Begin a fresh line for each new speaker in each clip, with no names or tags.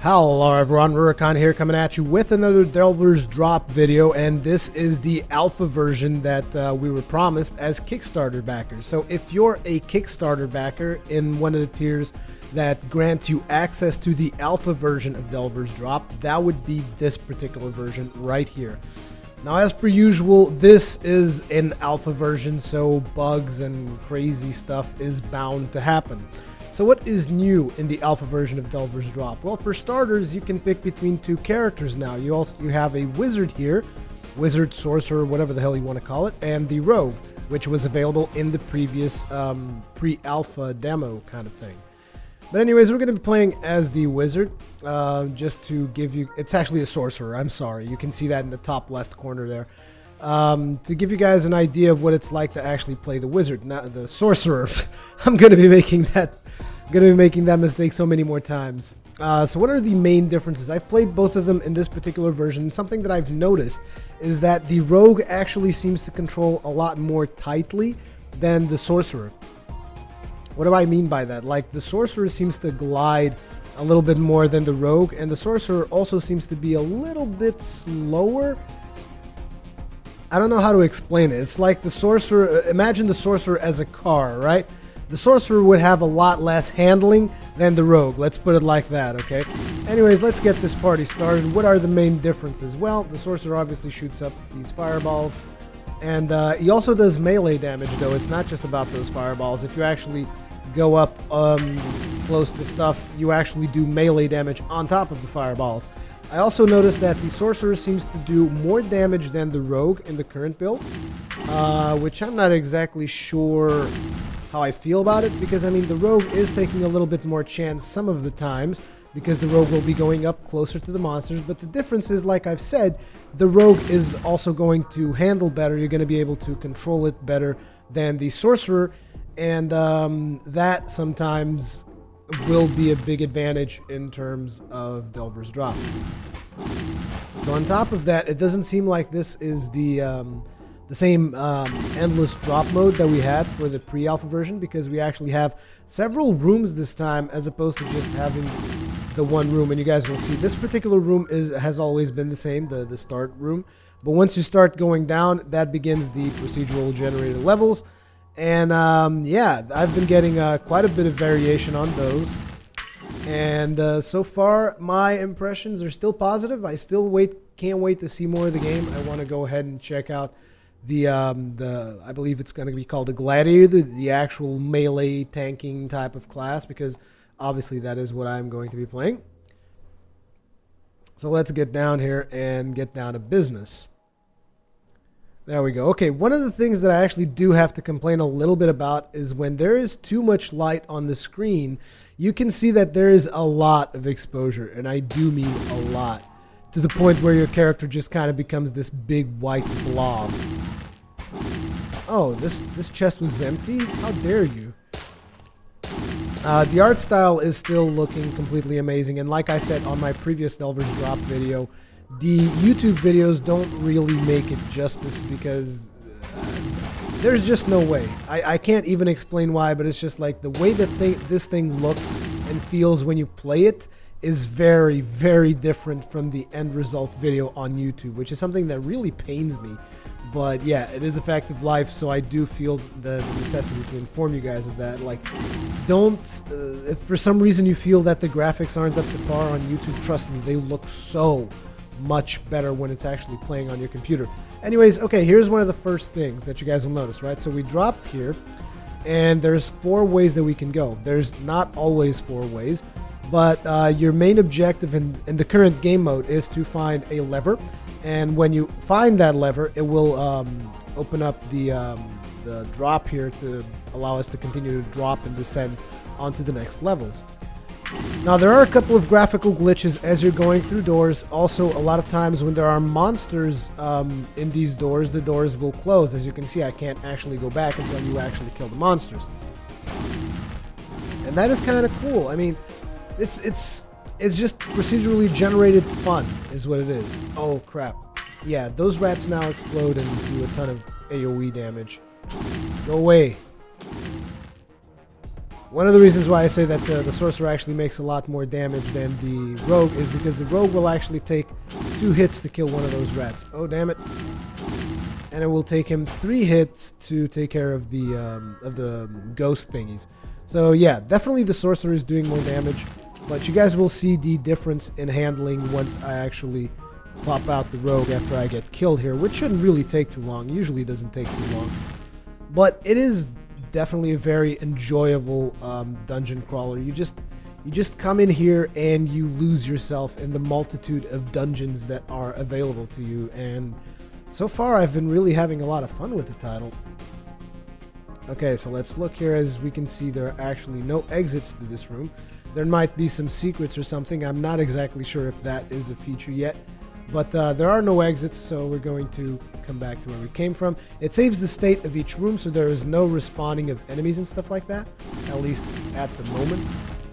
Hello everyone, Rurikhan here coming at you with another Delver's Drop video, and this is the alpha version that we were promised as Kickstarter backers. So if you're a Kickstarter backer in one of the tiers that grants you access to the alpha version of Delver's Drop, that would be this particular version right here. Now, as per usual, this is an alpha version, so bugs and crazy stuff is bound to happen. So what is new in the alpha version of Delver's Drop? Well, for starters, you can pick between two characters now. You have a wizard here, wizard, sorcerer, whatever the hell you want to call it, and the rogue, which was available in the previous pre-alpha demo kind of thing. But anyways, we're going to be playing as the wizard, just to give you... It's actually a sorcerer, I'm sorry. You can see that in the top left corner there. To give you guys an idea of what it's like to actually play the wizard, not the sorcerer. I'm going to be making that mistake so many more times. So what are the main differences? I've played both of them in this particular version. Something that I've noticed is that the rogue actually seems to control a lot more tightly than the sorcerer. What do I mean by that? Like, the sorcerer seems to glide a little bit more than the rogue, and the sorcerer also seems to be a little bit slower. I don't know how to explain it. It's like the sorcerer, imagine the sorcerer as a car, right? The sorcerer would have a lot less handling than the rogue. Let's put it like that, okay? Anyways, let's get this party started. What are the main differences? Well, the sorcerer obviously shoots up these fireballs, and he also does melee damage, though. It's not just about those fireballs. If you actually go up close to stuff, you actually do melee damage on top of the fireballs. I also noticed that the sorcerer seems to do more damage than the rogue in the current build, which I'm not exactly sure how I feel about it, because I mean, the rogue is taking a little bit more chance some of the times, because the rogue will be going up closer to the monsters. But the difference is, like I've said, the rogue is also going to handle better. You're going to be able to control it better than the sorcerer, and that sometimes will be a big advantage in terms of Delver's Drop. So on top of that, it doesn't seem like this is the same endless drop mode that we had for the pre-alpha version, because we actually have several rooms this time as opposed to just having the one room. And you guys will see this particular room has always been the same, the start room. But once you start going down, that begins the procedural generated levels. And yeah, I've been getting quite a bit of variation on those. And so far, my impressions are still positive. I still can't wait to see more of the game. I want to go ahead and check out the I believe it's going to be called the Gladiator, the actual melee tanking type of class, because obviously that is what I'm going to be playing. So let's get down here and get down to business. There we go. Okay, one of the things that I actually do have to complain a little bit about is when there is too much light on the screen, you can see that there is a lot of exposure, and I do mean a lot, to the point where your character just kind of becomes this big white blob. Oh, this chest was empty? How dare you? The art style is still looking completely amazing, and like I said on my previous Delver's Drop video, the YouTube videos don't really make it justice, because there's just no way. I can't even explain why, but it's just like the way that this thing looks and feels when you play it is very, very different from the end result video on YouTube, which is something that really pains me. But yeah, it is a fact of life, so I do feel the necessity to inform you guys of that. Like, don't, if for some reason you feel that the graphics aren't up to par on YouTube, trust me, they look so much better when it's actually playing on your computer. Anyways, okay, here's one of the first things that you guys will notice, right? So we dropped here, and there's 4 ways that we can go. There's not always 4 ways, but your main objective in the current game mode is to find a lever, and when you find that lever, it will open up the drop here to allow us to continue to drop and descend onto the next levels. Now, there are a couple of graphical glitches as you're going through doors. Also, a lot of times when there are monsters in these doors, the doors will close. As you can see, I can't actually go back until you actually kill the monsters. And that is kind of cool. I mean, it's just procedurally generated fun is what it is. Oh, crap. Yeah, those rats now explode and do a ton of AoE damage. Go away. One of the reasons why I say that the sorcerer actually makes a lot more damage than the rogue is because the rogue will actually take 2 hits to kill one of those rats. Oh, damn it. And it will take him 3 hits to take care of the ghost thingies. So yeah, definitely the sorcerer is doing more damage, but you guys will see the difference in handling once I actually pop out the rogue after I get killed here, which shouldn't really take too long. Usually doesn't take too long. But it is definitely a very enjoyable dungeon crawler. You just come in here and you lose yourself in the multitude of dungeons that are available to you, and so far I've been really having a lot of fun with the title. Okay, so let's look here. As we can see, there are actually no exits to this room. There might be some secrets or something. I'm not exactly sure if that is a feature yet, but there are no exits, so we're going to come back to where we came from. It saves the state of each room, so there is no respawning of enemies and stuff like that, at least at the moment.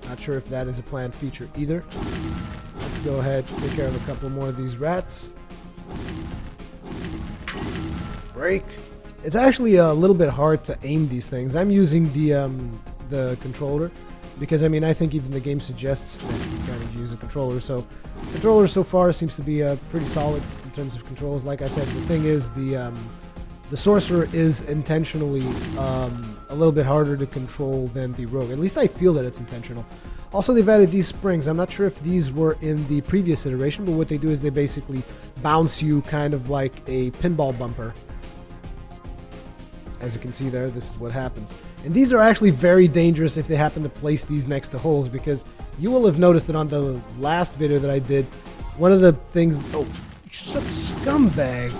Not sure if that is a planned feature either. Let's go ahead and take care of a couple more of these rats. Break. It's actually a little bit hard to aim these things. I'm using the controller because, I mean, I think even the game suggests that you kind of use a controller. So controller so far seems to be pretty solid in terms of controls. Like I said, the thing is the sorcerer is intentionally a little bit harder to control than the rogue. At least I feel that it's intentional. Also, they've added these springs. I'm not sure if these were in the previous iteration, but what they do is they basically bounce you kind of like a pinball bumper. As you can see there, this is what happens. And these are actually very dangerous if they happen to place these next to holes, because you will have noticed that on the last video that I did, one of the things... Oh, scumbag!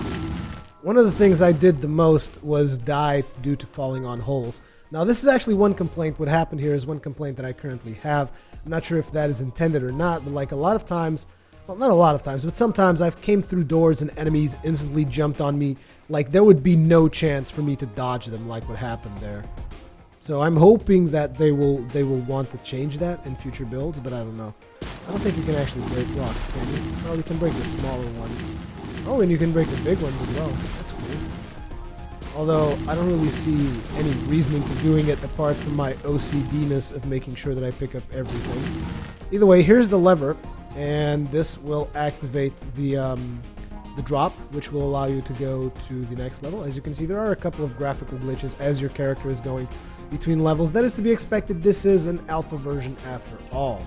One of the things I did the most was die due to falling on holes. Now, this is actually one complaint. What happened here is one complaint that I currently have. I'm not sure if that is intended or not, but like a lot of times... Well, not a lot of times, but sometimes I've came through doors and enemies instantly jumped on me. Like, there would be no chance for me to dodge them like what happened there. So I'm hoping that they will want to change that in future builds, but I don't know. I don't think you can actually break rocks, can you? Well, you can break the smaller ones. Oh, and you can break the big ones as well. That's cool. Although, I don't really see any reasoning to doing it apart from my OCD-ness of making sure that I pick up everything. Either way, here's the lever. And this will activate the drop, which will allow you to go to the next level. As you can see, there are a couple of graphical glitches as your character is going between levels. That is to be expected. This is an alpha version after all.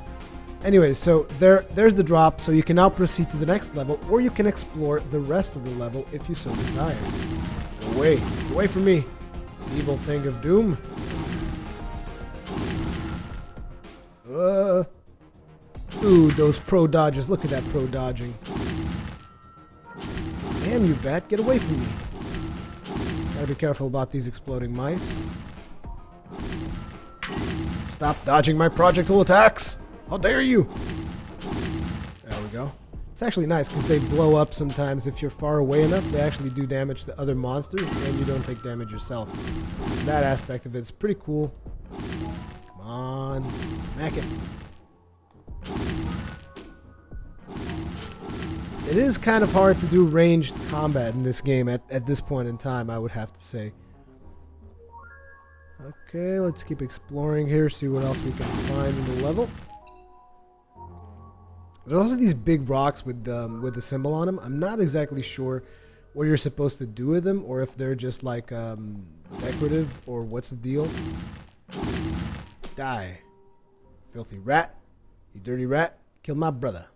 Anyways, so there's the drop, so you can now proceed to the next level, or you can explore the rest of the level if you so desire. Go away from me, evil thing of doom. Ooh, those pro dodges. Look at that pro dodging. Damn you, bat. Get away from me. Gotta be careful about these exploding mice. Stop dodging my projectile attacks. How dare you? There we go. It's actually nice because they blow up sometimes. If you're far away enough, they actually do damage to other monsters and you don't take damage yourself. So that aspect of it's pretty cool. Come on. Smack it. It is kind of hard to do ranged combat in this game at this point in time, I would have to say. Okay, let's keep exploring here, see what else we can find in the level. There's also these big rocks with the symbol on them. I'm not exactly sure what you're supposed to do with them, or if they're just like decorative, or what's the deal. Die. Filthy rat. You dirty rat. Killed my brother.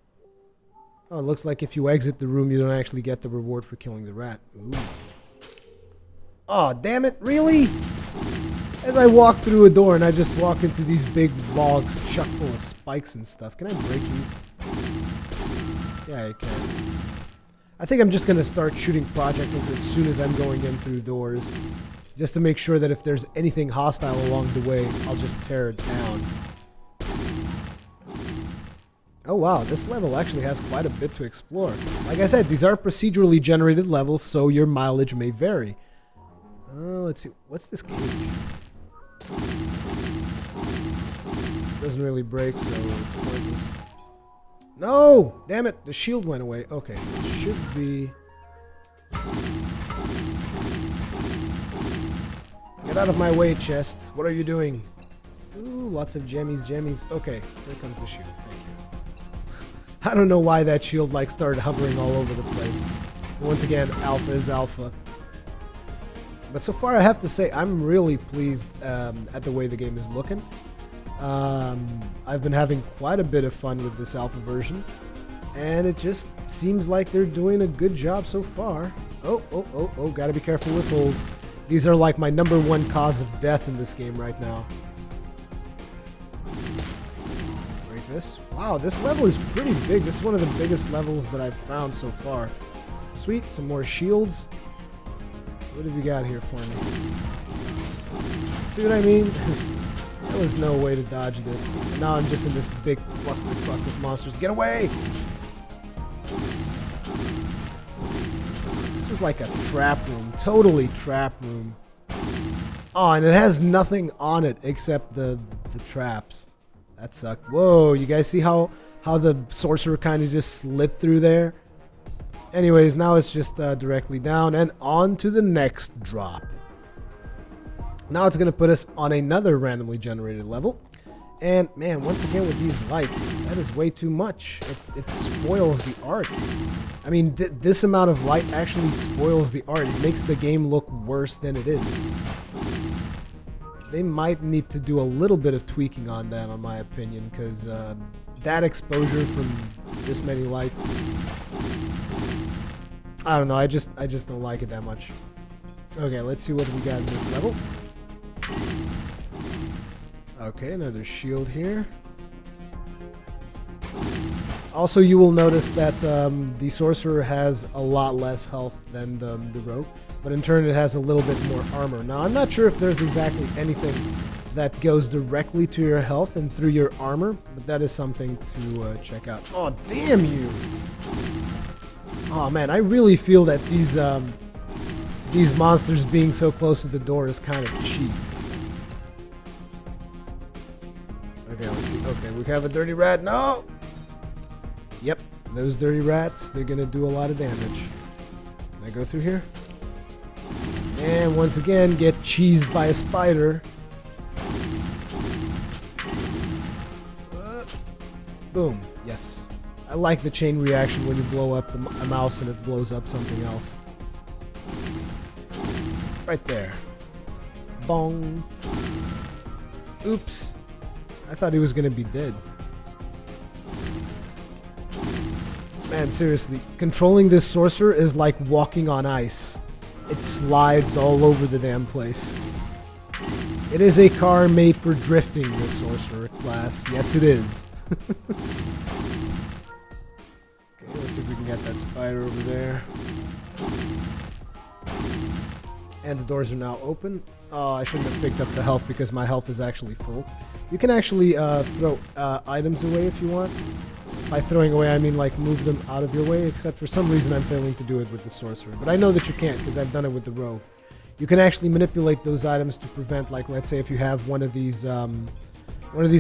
Oh, it looks like if you exit the room, you don't actually get the reward for killing the rat. Ooh. Oh, damn it. Really? As I walk through a door and I just walk into these big logs chock full of spikes and stuff. Can I break these? Yeah, I can. I think I'm just going to start shooting projectiles as soon as I'm going in through doors. Just to make sure that if there's anything hostile along the way, I'll just tear it down. Oh wow, this level actually has quite a bit to explore. Like I said, these are procedurally generated levels, so your mileage may vary. Let's see, what's this cage? Doesn't really break, so it's pointless. No! Damn it, the shield went away. Okay, it should be... Get out of my way, chest. What are you doing? Ooh, lots of jammies. Okay, here comes the shield. Thank you. I don't know why that shield like started hovering all over the place. Once again, alpha is alpha. But so far, I have to say, I'm really pleased at the way the game is looking. I've been having quite a bit of fun with this alpha version, and it just seems like they're doing a good job so far. Oh, gotta be careful with holds. These are like my #1 cause of death in this game right now. Break this. Wow, this level is pretty big. This is one of the biggest levels that I've found so far. Sweet, some more shields. So what have you got here for me? See what I mean? There was no way to dodge this. And now I'm just in this big clusterfuck with monsters. Get away! This was like a trap room. Totally trap room. Oh, and it has nothing on it except the traps. That sucked. Whoa, you guys see how the sorcerer kind of just slid through there? Anyways, now it's just directly down and on to the next drop. Now it's going to put us on another randomly generated level. And man, once again with these lights, that is way too much. It spoils the art. I mean, this amount of light actually spoils the art. It makes the game look worse than it is. They might need to do a little bit of tweaking on that, in my opinion, because that exposure from this many lights, I don't know. I just don't like it that much. Okay, let's see what we got in this level. Okay, another shield here. Also, you will notice that the sorcerer has a lot less health than the rogue, but in turn it has a little bit more armor. Now, I'm not sure if there's exactly anything that goes directly to your health and through your armor, but that is something to check out. Oh, damn you! Oh man, I really feel that these monsters being so close to the door is kind of cheap. Okay, let's see. Okay, we have a dirty rat. No! Yep, those dirty rats, they're gonna do a lot of damage. Can I go through here? And once again, get cheesed by a spider. Boom. Yes. I like the chain reaction when you blow up a mouse and it blows up something else. Right there. Bong. Oops. I thought he was gonna be dead. Man, seriously, controlling this sorcerer is like walking on ice. It slides all over the damn place. It is a car made for drifting, this sorcerer class. Yes, it is. Okay, let's see if we can get that spider over there. And the doors are now open. Oh, I shouldn't have picked up the health because my health is actually full. You can actually throw items away if you want. By throwing away, I mean like move them out of your way, except for some reason I'm failing to do it with the sorcerer. But I know that you can't because I've done it with the rogue. You can actually manipulate those items to prevent, like, let's say if you have one of these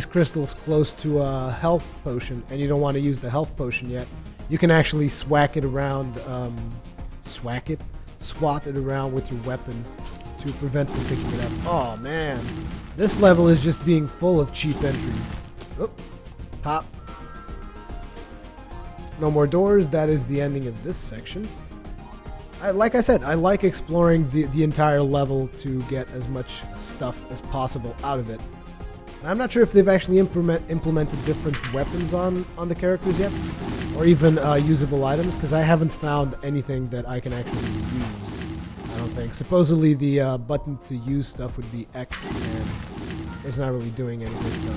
crystals close to a health potion and you don't want to use the health potion yet, you can actually swat it around with your weapon to prevent from picking it up. Oh man, this level is just being full of cheap entries. Oh, pop. No more doors. That is the ending of this section. Like I said, I like exploring the entire level to get as much stuff as possible out of it. I'm not sure if they've actually implemented different weapons on the characters yet, or even usable items, because I haven't found anything that I can actually use. I don't think. Supposedly the button to use stuff would be X, and it's not really doing anything, so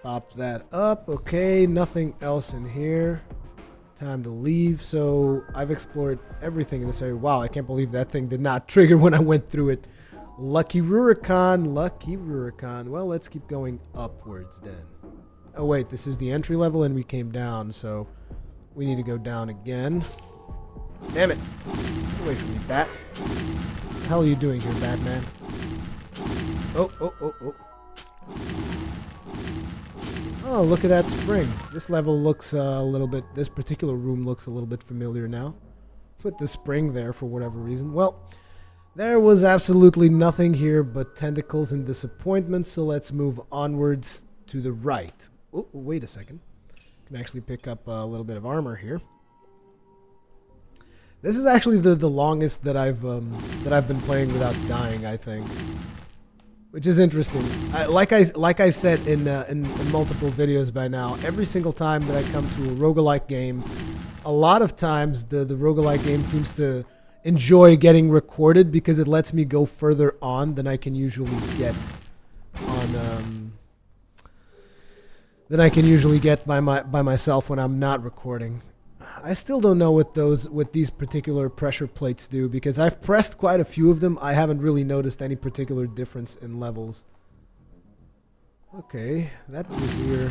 pop that up. Okay, nothing else in here. Time to leave. So I've explored everything in this area. Wow, I can't believe that thing did not trigger when I went through it. Lucky Rurikhan, lucky Rurikhan. Well, let's keep going upwards then. Oh wait, this is the entry level and we came down, so we need to go down again. Damn it! Get away from me, bat. What the hell are you doing here, Batman? Oh. Oh, look at that spring. This level looks a little bit, this particular room looks a little bit familiar now. Put the spring there for whatever reason. Well, There was absolutely nothing here but tentacles and disappointment, so let's move onwards to the right. Oh, wait a second. Can actually pick up a little bit of armor here. This is actually the longest that I've been playing without dying, I think, which is interesting. Like I've said in multiple videos by now, every single time that I come to a roguelike game, a lot of times the roguelike game seems to enjoy getting recorded because it lets me go further on than I can usually get on by myself when I'm not recording. I still don't know what these particular pressure plates do because I've pressed quite a few of them. I haven't really noticed any particular difference in levels. Okay, that brazier.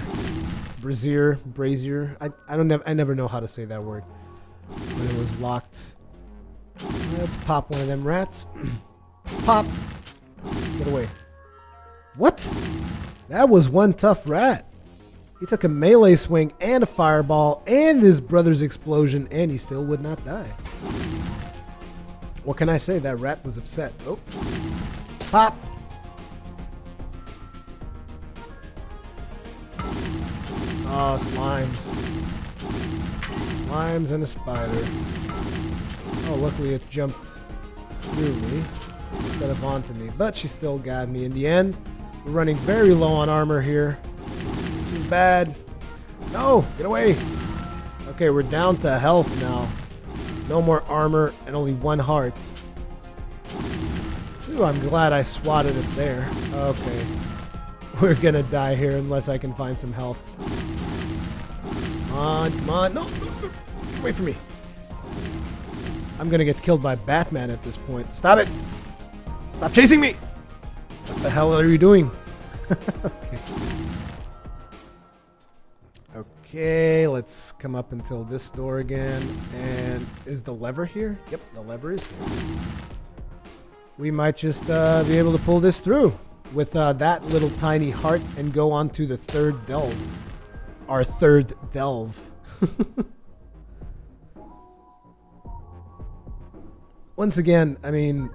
I never know how to say that word when it was locked. Let's pop one of them rats. Pop. Get away. What? That was one tough rat. He took a melee swing and a fireball and his brother's explosion, and he still would not die. What can I say? That rat was upset. Oh. Pop. Oh, slimes. Slimes and a spider. Oh, luckily it jumped through me instead of onto me, but she still got me in the end. We're running very low on armor here, which is bad. No, get away. Okay, we're down to health now. No more armor and only one heart. Ooh, I'm glad I swatted it there. Okay, we're gonna die here unless I can find some health. Come on, no, get away from me. I'm gonna get killed by Batman at this point. Stop it! Stop chasing me! What the hell are you doing? Okay, let's come up until this door again. And is the lever here? Yep, the lever is here. We might just be able to pull this through with that little tiny heart and go on to the third delve. Our third delve. Once again, I mean,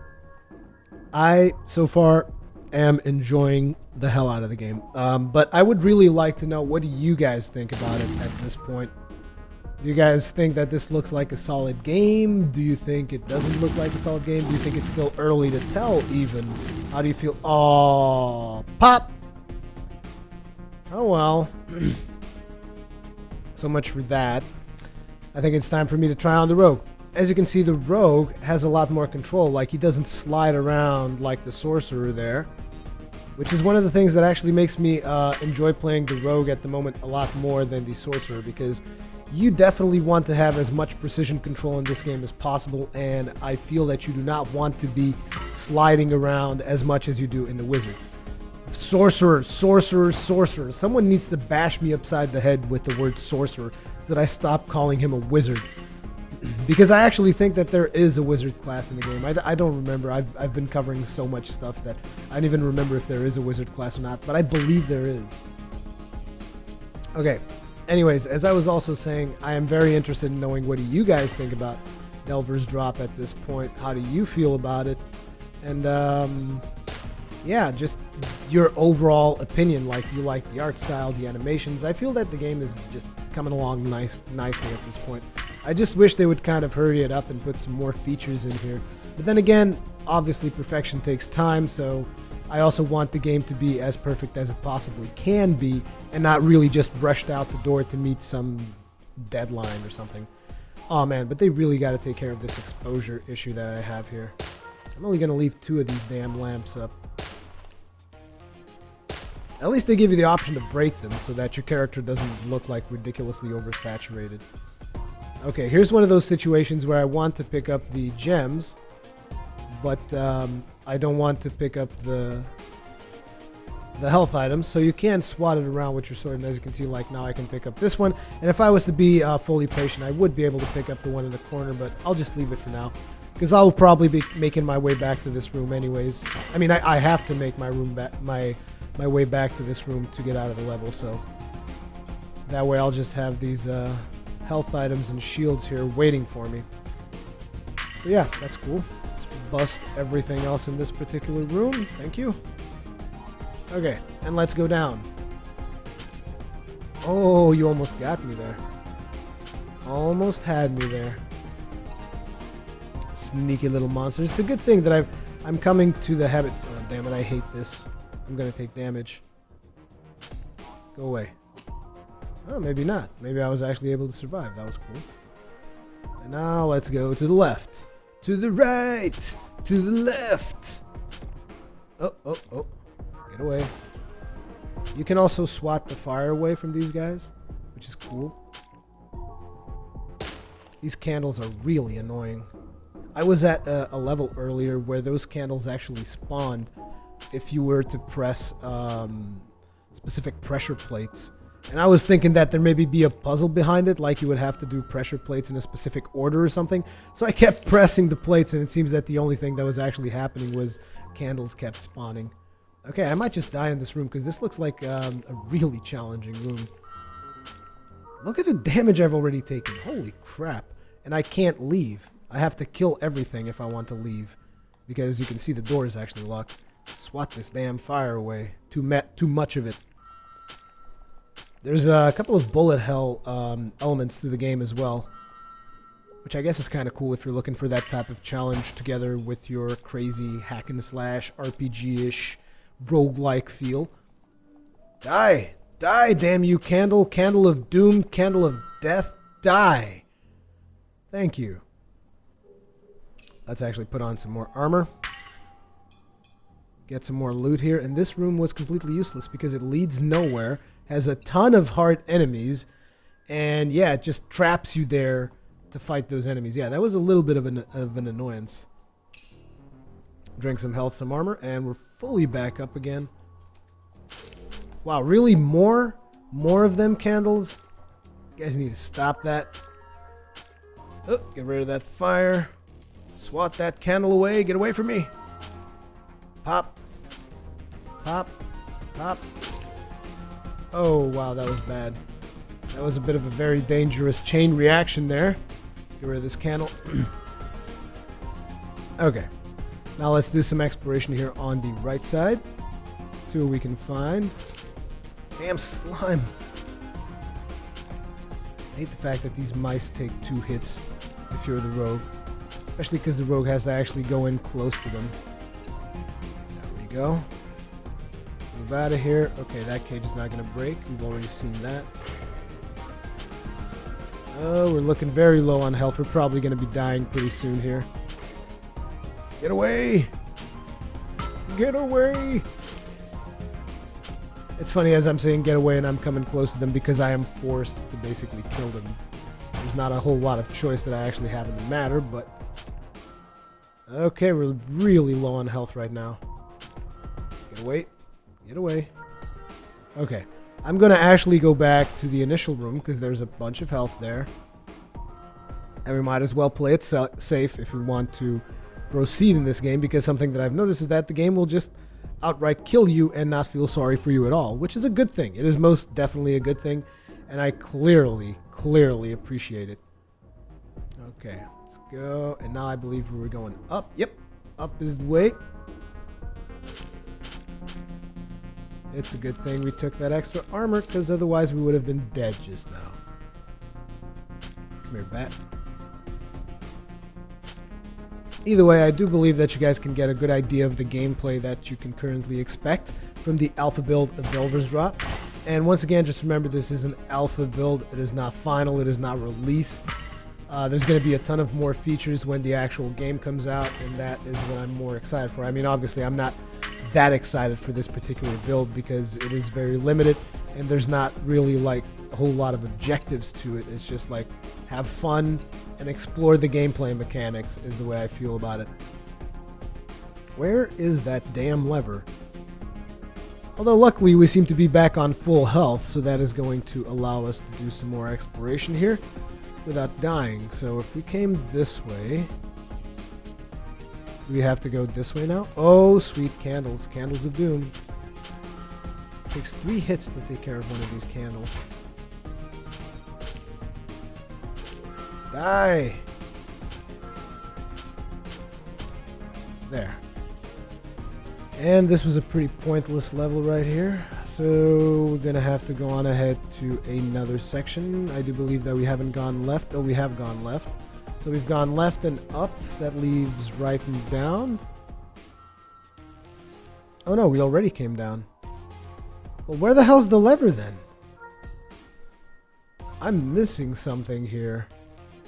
I, so far, am enjoying the hell out of the game. But I would really like to know, what do you guys think about it at this point? Do you guys think that this looks like a solid game? Do you think it doesn't look like a solid game? Do you think it's still early to tell, even? How do you feel? Oh, pop! Oh, well. So much for that. I think it's time for me to try on the Rogue. As you can see, the Rogue has a lot more control. Like, he doesn't slide around like the Sorcerer there, which is one of the things that actually makes me enjoy playing the Rogue at the moment a lot more than the Sorcerer, because you definitely want to have as much precision control in this game as possible, and I feel that you do not want to be sliding around as much as you do in the Wizard. Sorcerer, sorcerer, sorcerer. Someone needs to bash me upside the head with the word sorcerer so that I stop calling him a wizard. Because I actually think that there is a wizard class in the game. I don't remember. I've been covering so much stuff that I don't even remember if there is a wizard class or not, but I believe there is. Okay. Anyways, as I was also saying, I am very interested in knowing, what do you guys think about Delver's Drop at this point? How do you feel about it? And yeah, just your overall opinion. Like, do you like the art style, the animations? I feel that the game is just coming along nicely at this point. I just wish they would kind of hurry it up and put some more features in here. But then again, obviously perfection takes time, so I also want the game to be as perfect as it possibly can be, and not really just rushed out the door to meet some deadline or something. Oh man, but they really got to take care of this exposure issue that I have here. I'm only going to leave 2 of these damn lamps up. At least they give you the option to break them so that your character doesn't look like ridiculously oversaturated. Okay, here's one of those situations where I want to pick up the gems, but I don't want to pick up the health items, so you can swat it around with your sword, and as you can see, like now I can pick up this one, and if I was to be fully patient, I would be able to pick up the one in the corner, but I'll just leave it for now, because I'll probably be making my way back to this room anyways. I mean, I have to make my way back to this room to get out of the level, so that way I'll just have these health items and shields here waiting for me. So yeah, that's cool. Let's bust everything else in this particular room. Thank you. Okay, and let's go down. Oh, you almost got me there. Almost had me there. Sneaky little monsters. It's a good thing that I'm coming to the habit. Oh, damn it, I hate this. I'm gonna take damage. Go away. Oh, maybe not. Maybe I was actually able to survive. That was cool. And now let's go to the left. To the right. To the left. Oh, oh, oh. Get away. You can also swat the fire away from these guys, which is cool. These candles are really annoying. I was at a level earlier where those candles actually spawned if you were to press specific pressure plates. And I was thinking that there maybe be a puzzle behind it, like you would have to do pressure plates in a specific order or something. So I kept pressing the plates, and it seems that the only thing that was actually happening was candles kept spawning. Okay, I might just die in this room because this looks like a really challenging room. Look at the damage I've already taken. Holy crap. And I can't leave. I have to kill everything if I want to leave. Because you can see the door is actually locked. Swat this damn fire away. Too much of it. There's a couple of bullet hell elements to the game as well. Which I guess is kind of cool if you're looking for that type of challenge together with your crazy hack and slash RPG-ish roguelike feel. Die! Die, damn you, candle! Candle of doom, candle of death, die! Thank you. Let's actually put on some more armor. Get some more loot here. And this room was completely useless because it leads nowhere, has a ton of hard enemies, and yeah, it just traps you there to fight those enemies. Yeah, that was a little bit of an annoyance. Drink some health, some armor, and we're fully back up again. Wow, really? More of them candles? You guys need to stop that. Oh, get rid of that fire. Swat that candle away. Get away from me. Pop. Pop. Pop. Oh, wow, that was bad. That was a bit of a very dangerous chain reaction there. Get rid of this candle. Okay. Now let's do some exploration here on the right side. See what we can find. Damn slime. I hate the fact that these mice take 2 hits if you're the rogue. Especially because the rogue has to actually go in close to them. There we go. Move out of here. Okay, that cage is not going to break. We've already seen that. Oh, we're looking very low on health. We're probably going to be dying pretty soon here. Get away! Get away! It's funny as I'm saying get away and I'm coming close to them because I am forced to basically kill them. There's not a whole lot of choice that I actually have in the matter, but... Okay, we're really low on health right now. Get away. Get away. Okay. I'm going to actually go back to the initial room because there's a bunch of health there. And we might as well play it safe if we want to proceed in this game, because something that I've noticed is that the game will just outright kill you and not feel sorry for you at all, which is a good thing. It is most definitely a good thing, and I clearly appreciate it. Okay, let's go. And now I believe we were going up. Yep, up is the way. It's a good thing we took that extra armor, because otherwise we would have been dead just now. Come here, bat. Either way, I do believe that you guys can get a good idea of the gameplay that you can currently expect from the alpha build of Delver's Drop. And once again, just remember this is an alpha build. It is not final. It is not release. There's going to be a ton of more features when the actual game comes out, and that is what I'm more excited for. I mean, obviously, I'm not that excited for this particular build because it is very limited, and there's not really like a whole lot of objectives to it. It's just like have fun and explore the gameplay mechanics is the way I feel about it. Where is that damn lever? Although luckily we seem to be back on full health, so that is going to allow us to do some more exploration here without dying. So if we came this way, do we have to go this way now? Oh, sweet candles. Candles of doom. It takes 3 hits to take care of one of these candles. Die! There. And this was a pretty pointless level right here. So we're going to have to go on ahead to another section. I do believe that we haven't gone left. Oh, we have gone left. So we've gone left and up. That leaves right and down. Oh no, we already came down. Well, where the hell's the lever then? I'm missing something here.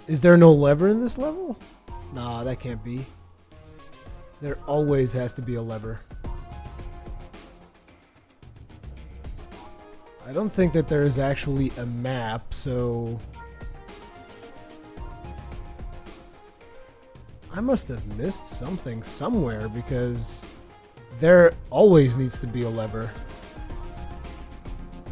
Is there no lever in this level? Nah, that can't be. There always has to be a lever. I don't think that there is actually a map, so... I must have missed something somewhere because there always needs to be a lever.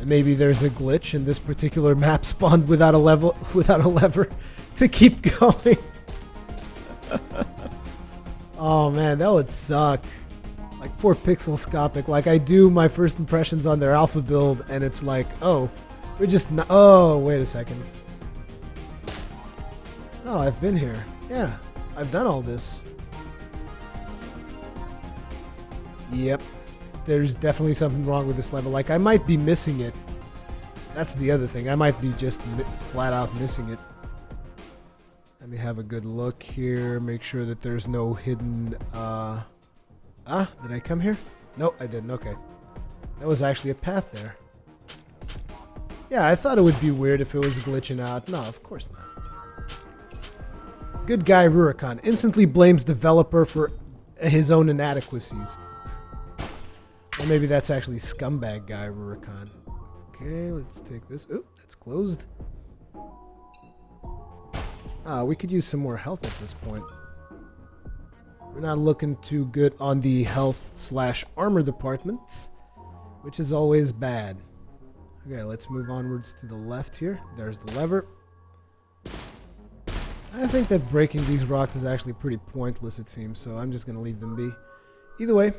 And maybe there's a glitch and this particular map spawned without a lever to keep going. Oh man, that would suck. Like poor Pixelscopic. Like I do my first impressions on their alpha build and it's like, oh, we're just not, oh, wait a second. Oh, I've been here. Yeah, I've done all this. Yep. There's definitely something wrong with this level. Like, I might be missing it. That's the other thing. I might be just flat out missing it. Let me have a good look here. Make sure that there's no hidden... did I come here? No, I didn't. Okay. That was actually a path there. Yeah, I thought it would be weird if it was glitching out. No, of course not. Good guy Rurikhan instantly blames developer for his own inadequacies. Or maybe that's actually scumbag guy Rurikhan. Okay, let's take this. Oop, that's closed. We could use some more health at this point. We're not looking too good on the health/armor department, which is always bad. Okay, let's move onwards to the left here. There's the lever. I think that breaking these rocks is actually pretty pointless, it seems, so I'm just going to leave them be. Either way,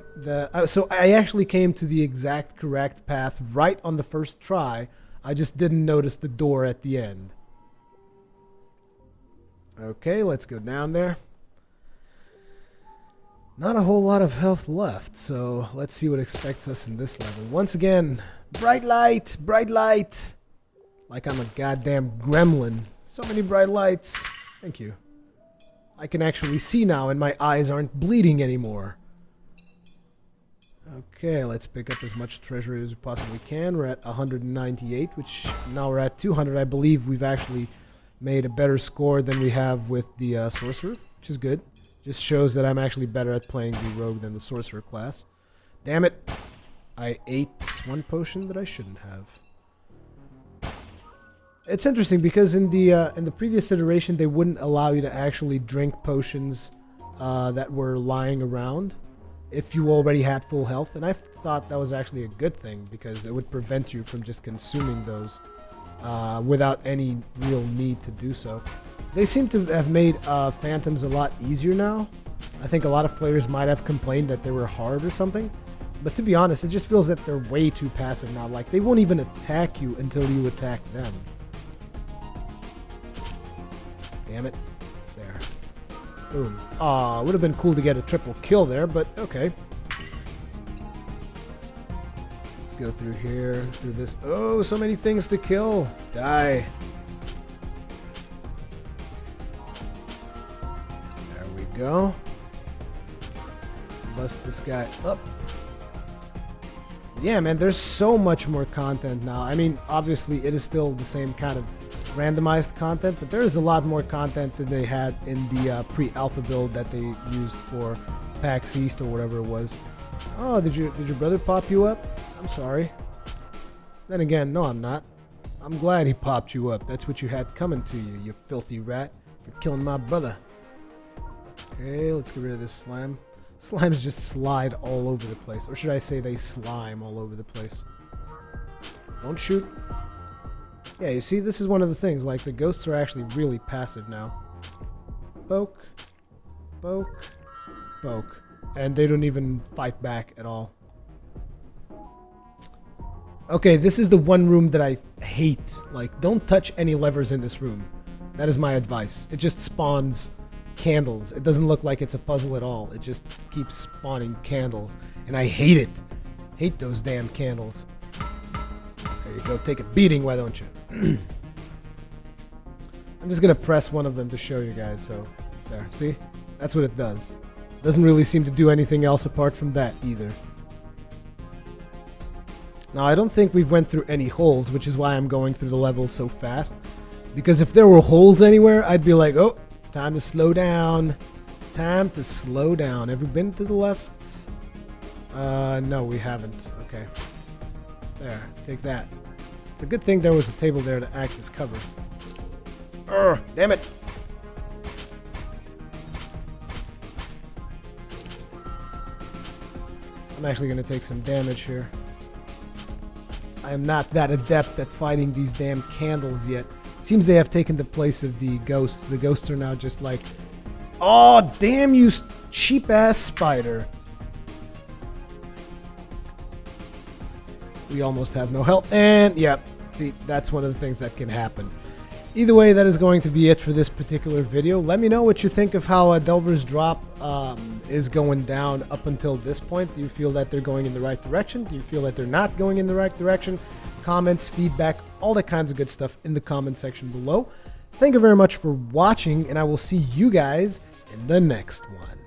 so I actually came to the exact correct path right on the first try. I just didn't notice the door at the end. Okay, let's go down there. Not a whole lot of health left, so let's see what expects us in this level. Once again, bright light, bright light. Like I'm a goddamn gremlin. So many bright lights. Thank you. I can actually see now and my eyes aren't bleeding anymore. Okay, let's pick up as much treasure as we possibly can. We're at 198, which now we're at 200. I believe we've actually made a better score than we have with the sorcerer, which is good. Just shows that I'm actually better at playing the rogue than the sorcerer class. Damn it! I ate one potion that I shouldn't have. It's interesting because in the previous iteration they wouldn't allow you to actually drink potions that were lying around if you already had full health, and I thought that was actually a good thing because it would prevent you from just consuming those without any real need to do so. They seem to have made phantoms a lot easier now. I think a lot of players might have complained that they were hard or something, but to be honest, it just feels that they're way too passive now. Like, they won't even attack you until you attack them. Damn it. There. Boom. Aw, would have been cool to get a triple kill there, but okay. Let's go through here, through this. Oh, so many things to kill. Die. There we go. Bust this guy up. Yeah, man, there's so much more content now. I mean, obviously, it is still the same kind of randomized content, but there is a lot more content than they had in the pre-alpha build that they used for PAX East or whatever it was. Oh, did your brother pop you up? I'm sorry. Then again, no, I'm not. I'm glad he popped you up. That's what you had coming to you, you filthy rat, for killing my brother. Okay, let's get rid of this slime. Slimes just slide all over the place. Or should I say they slime all over the place. Don't shoot. Yeah, you see, this is one of the things. Like, the ghosts are actually really passive now. Poke. Poke. Poke. And they don't even fight back at all. Okay, this is the one room that I hate. Like, don't touch any levers in this room. That is my advice. It just spawns candles. It doesn't look like it's a puzzle at all. It just keeps spawning candles. And I hate it. Hate those damn candles. There you go. Take a beating, why don't you? I'm just going to press one of them to show you guys. So, there. See? That's what it does. Doesn't really seem to do anything else apart from that either. Now, I don't think we've went through any holes, which is why I'm going through the level so fast. Because if there were holes anywhere, I'd be like, oh, time to slow down. Time to slow down. Have we been to the left? No, we haven't. Okay. There, take that. It's a good thing there was a table there to act as cover. Urgh, damn it. I'm actually going to take some damage here. I am not that adept at fighting these damn candles yet. It seems they have taken the place of the ghosts. The ghosts are now just like, oh, damn you cheap-ass spider. We almost have no health. And, yeah, see, that's one of the things that can happen. Either way, that is going to be it for this particular video. Let me know what you think of how Delver's Drop is going down up until this point. Do you feel that they're going in the right direction? Do you feel that they're not going in the right direction? Comments, feedback, all that kinds of good stuff in the comment section below. Thank you very much for watching, and I will see you guys in the next one.